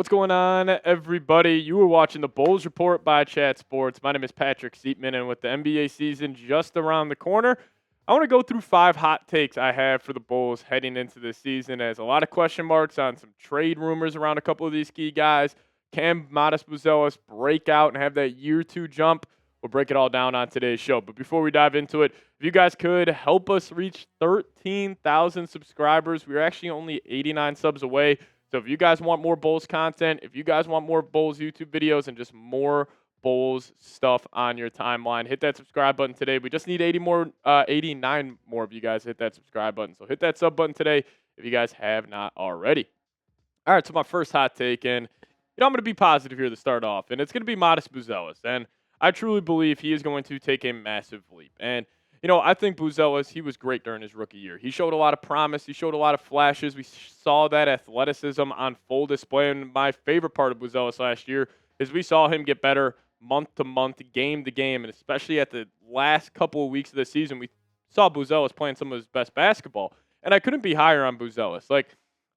What's going on, everybody? You were watching the Bulls Report by Chat Sports. My name is Patrick Siepman, and with the NBA season just around the corner, I want to go through 5 hot takes I have for the Bulls heading into this season. As a lot of question marks on some trade rumors around a couple of these key guys. Can Modest Buzelis break out and have that year 2 jump? We'll break it all down on today's show. But before we dive into it, if you guys could help us reach 13,000 subscribers, we're actually only 89 subs away. So if you guys want more Bulls content, if you guys want more Bulls YouTube videos and just more Bulls stuff on your timeline, hit that subscribe button today. We just need 89 more of you guys to hit that subscribe button. So hit that sub button today if you guys have not already. All right, so my first hot take, and I'm going to be positive here to start off, and it's going to be Modest Buzelis. And I truly believe he is going to take a massive leap. And I think Buzelis, he was great during his rookie year. He showed a lot of promise. He showed a lot of flashes. We saw that athleticism on full display. And my favorite part of Buzelis last year is we saw him get better month to month, game to game. And especially at the last couple of weeks of the season, we saw Buzelis playing some of his best basketball. And I couldn't be higher on Buzelis.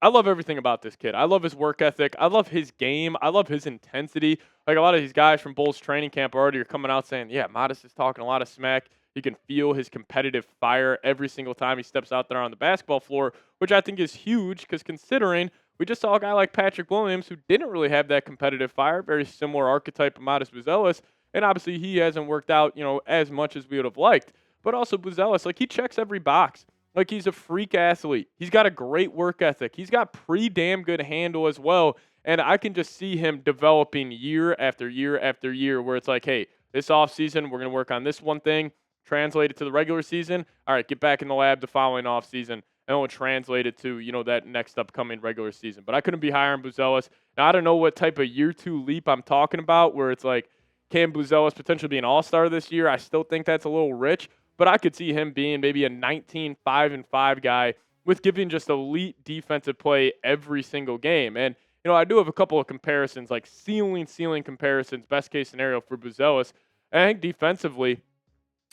I love everything about this kid. I love his work ethic. I love his game. I love his intensity. A lot of these guys from Bulls training camp already are coming out saying, yeah, Modest is talking a lot of smack. You can feel his competitive fire every single time he steps out there on the basketball floor, which I think is huge because considering we just saw a guy like Patrick Williams who didn't really have that competitive fire, very similar archetype of Modest Buzelis, and obviously he hasn't worked out, as much as we would have liked. But also Buzelis, he checks every box. He's a freak athlete. He's got a great work ethic. He's got pretty damn good handle as well. And I can just see him developing year after year after year where it's like, hey, this offseason, we're going to work on this one thing, translate it to the regular season. All right, get back in the lab the following offseason, and we'll translate it to, that next upcoming regular season. But I couldn't be higher on Buzelis. Now, I don't know what type of year 2 leap I'm talking about where it's like, can Buzelis potentially be an all-star this year? I still think that's a little rich. But I could see him being maybe a 19-5-5 guy with giving just elite defensive play every single game. And, I do have a couple of comparisons, like ceiling comparisons, best case scenario for Buzelis. And I think defensively,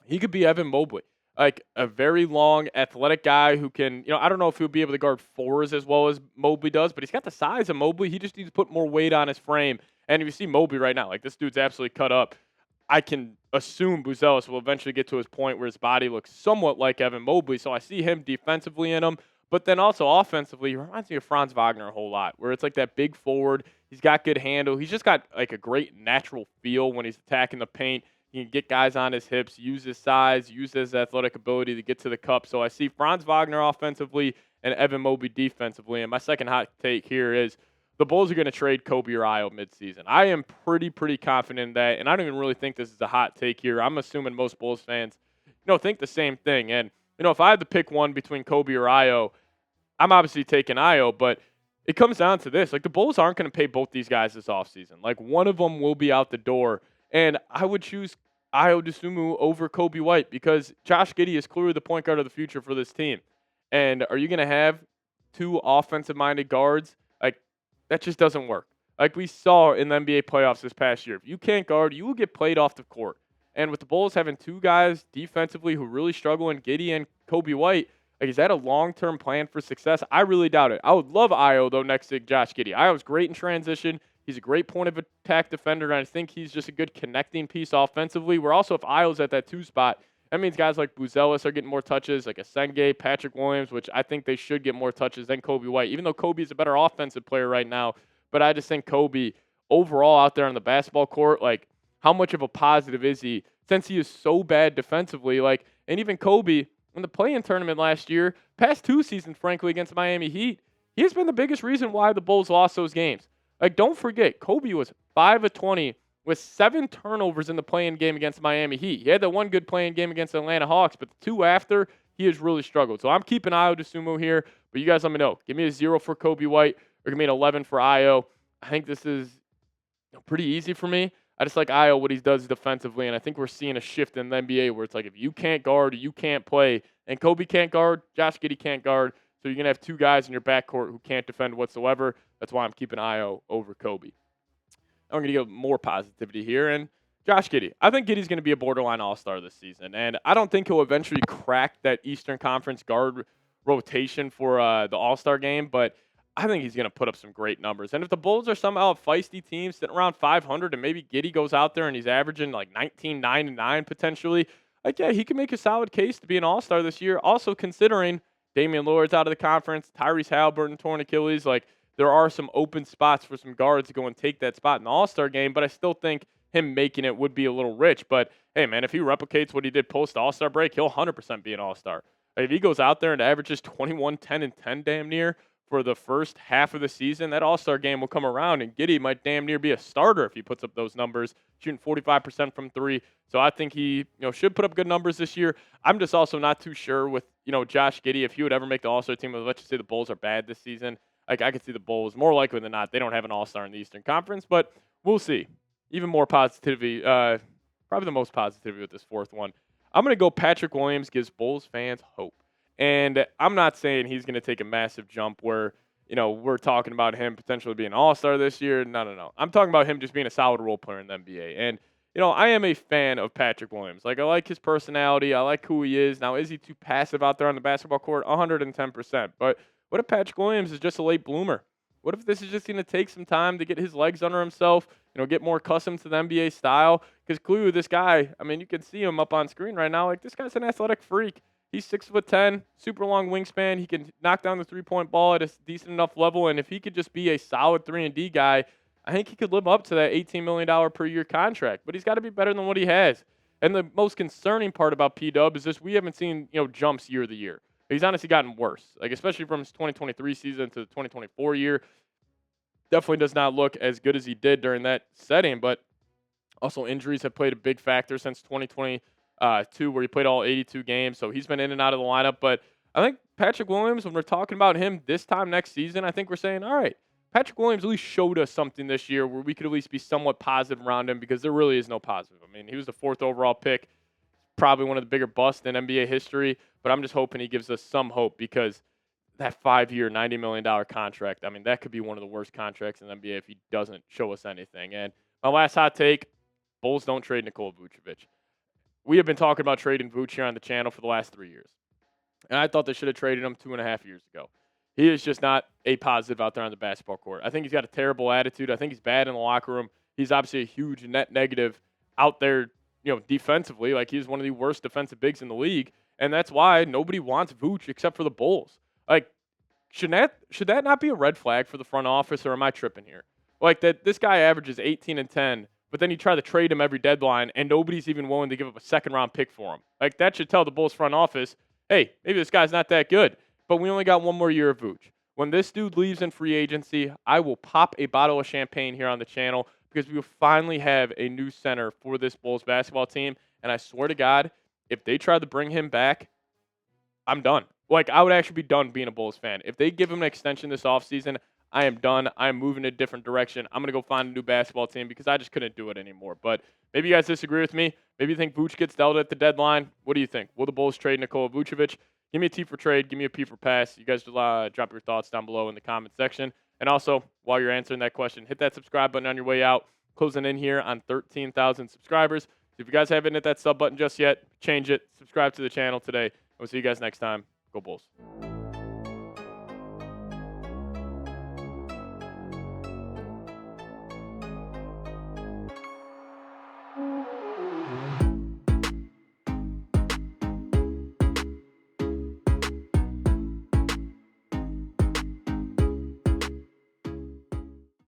he could be Evan Mobley, like a very long, athletic guy who can, I don't know if he'll be able to guard fours as well as Mobley does, but he's got the size of Mobley. He just needs to put more weight on his frame. And if you see Mobley right now, this dude's absolutely cut up. I can assume Buzelis will eventually get to his point where his body looks somewhat like Evan Mobley. So I see him defensively in him. But then also offensively, he reminds me of Franz Wagner a whole lot, where it's like that big forward. He's got good handle. He's just got a great natural feel when he's attacking the paint. He can get guys on his hips, use his size, use his athletic ability to get to the cup. So I see Franz Wagner offensively and Evan Mobley defensively. And my second hot take here is the Bulls are going to trade Coby or Ayo midseason. I am pretty confident in that, and I don't even really think this is a hot take here. I'm assuming most Bulls fans, think the same thing. And, if I had to pick one between Coby or Ayo, I'm obviously taking Ayo, but it comes down to this. The Bulls aren't going to pay both these guys this offseason. One of them will be out the door, and I would choose Ayo Dosunumu over Coby White because Josh Giddey is clearly the point guard of the future for this team. And are you going to have 2 offensive-minded guards? That just doesn't work. We saw in the NBA playoffs this past year. If you can't guard, you will get played off the court. And with the Bulls having 2 guys defensively who really struggle in Giddey and Coby White, is that a long-term plan for success? I really doubt it. I would love Ayo, though, next to Josh Giddey. Ayo's great in transition. He's a great point of attack defender, and I think he's just a good connecting piece offensively. Where also if Ayo's at that 2 spot, that means guys like Buzelis are getting more touches, like Asenge, Patrick Williams, which I think they should get more touches than Coby White, even though Coby is a better offensive player right now. But I just think Coby, overall out there on the basketball court, how much of a positive is he since he is so bad defensively? And even Coby, in the play-in tournament last year, past 2 seasons, frankly, against Miami Heat, he has been the biggest reason why the Bulls lost those games. Don't forget, Coby was 5 of 20 with 7 turnovers in the play-in game against Miami Heat. He had that one good play-in game against the Atlanta Hawks, but the 2 after, he has really struggled. So I'm keeping Ayo Dosunumu here, but you guys let me know. Give me a 0 for Coby White or give me an 11 for Ayo. I think this is pretty easy for me. I just like Ayo, what he does defensively, and I think we're seeing a shift in the NBA where it's if you can't guard, you can't play. And Coby can't guard, Josh Giddey can't guard, so you're going to have 2 guys in your backcourt who can't defend whatsoever. That's why I'm keeping Ayo over Coby. I'm going to give more positivity here. And Josh Giddey. I think Giddey's going to be a borderline all-star this season. And I don't think he'll eventually crack that Eastern Conference guard rotation for the all-star game. But I think he's going to put up some great numbers. And if the Bulls are somehow a feisty team sitting around 500 and maybe Giddey goes out there and he's averaging like 19, 9, and 9 potentially, like, yeah, he can make a solid case to be an all-star this year. Also considering Damian Lillard's out of the conference, Tyrese Halliburton torn Achilles, like there are some open spots for some guards to go and take that spot in the all-star game, but I still think him making it would be a little rich. But hey, man, if he replicates what he did post all-star break, he'll 100% be an all-star. Like, if he goes out there and averages 21, 10, and 10 damn near for the first half of the season, that all-star game will come around, and Giddey might damn near be a starter if he puts up those numbers, shooting 45% from three. So I think he should put up good numbers this year. I'm just also not too sure with Josh Giddey if he would ever make the all-star team. Let's just say the Bulls are bad this season. Like, I could see the Bulls more likely than not. They don't have an all-star in the Eastern Conference, but we'll see. Even more positivity, probably the most positivity with this fourth one. I'm going to go Patrick Williams gives Bulls fans hope. And I'm not saying he's going to take a massive jump where, we're talking about him potentially being an all-star this year. No. I'm talking about him just being a solid role player in the NBA. And, I am a fan of Patrick Williams. Like, I like his personality. I like who he is. Now, is he too passive out there on the basketball court? 110%. But what if Patrick Williams is just a late bloomer? What if this is just going to take some time to get his legs under himself, get more accustomed to the NBA style? Because clearly this guy, I mean, you can see him up on screen right now. Like, this guy's an athletic freak. He's 6'10", super long wingspan. He can knock down the three-point ball at a decent enough level. And if he could just be a solid 3-and-D guy, I think he could live up to that $18 million per year contract. But he's got to be better than what he has. And the most concerning part about P-Dub is just we haven't seen, jumps year to year. He's honestly gotten worse, like especially from his 2023 season to the 2024 year. Definitely does not look as good as he did during that setting, but also injuries have played a big factor since 2022, where he played all 82 games, so he's been in and out of the lineup. But I think Patrick Williams, when we're talking about him this time next season, I think we're saying, all right, Patrick Williams at least showed us something this year where we could at least be somewhat positive around him, because there really is no positive. I mean, he was the 4th overall pick, probably one of the bigger busts in NBA history, but I'm just hoping he gives us some hope, because that 5-year, $90 million contract, I mean, that could be one of the worst contracts in the NBA if he doesn't show us anything. And my last hot take, Bulls don't trade Nikola Vucevic. We have been talking about trading Vuce here on the channel for the last 3 years. And I thought they should have traded him 2.5 years ago. He is just not a positive out there on the basketball court. I think he's got a terrible attitude. I think he's bad in the locker room. He's obviously a huge net negative out there, defensively. Like, he's one of the worst defensive bigs in the league. And that's why nobody wants Vuce except for the Bulls. Like, should that not be a red flag for the front office, or am I tripping here? Like, that this guy averages 18 and 10, but then you try to trade him every deadline, and nobody's even willing to give up a second-round pick for him. Like, that should tell the Bulls front office, hey, maybe this guy's not that good, but we only got one more year of Vuce. When this dude leaves in free agency, I will pop a bottle of champagne here on the channel, because we will finally have a new center for this Bulls basketball team. And I swear to God, if they try to bring him back, I'm done. Like, I would actually be done being a Bulls fan. If they give him an extension this offseason, I am done. I am moving in a different direction. I'm going to go find a new basketball team, because I just couldn't do it anymore. But maybe you guys disagree with me. Maybe you think Vuce gets dealt at the deadline. What do you think? Will the Bulls trade Nikola Vucevic? Give me a T for trade. Give me a P for pass. You guys drop your thoughts down below in the comment section. And also, while you're answering that question, hit that subscribe button on your way out. Closing in here on 13,000 subscribers. So if you guys haven't hit that sub button just yet, change it. Subscribe to the channel today. We'll see you guys next time. Go Bulls.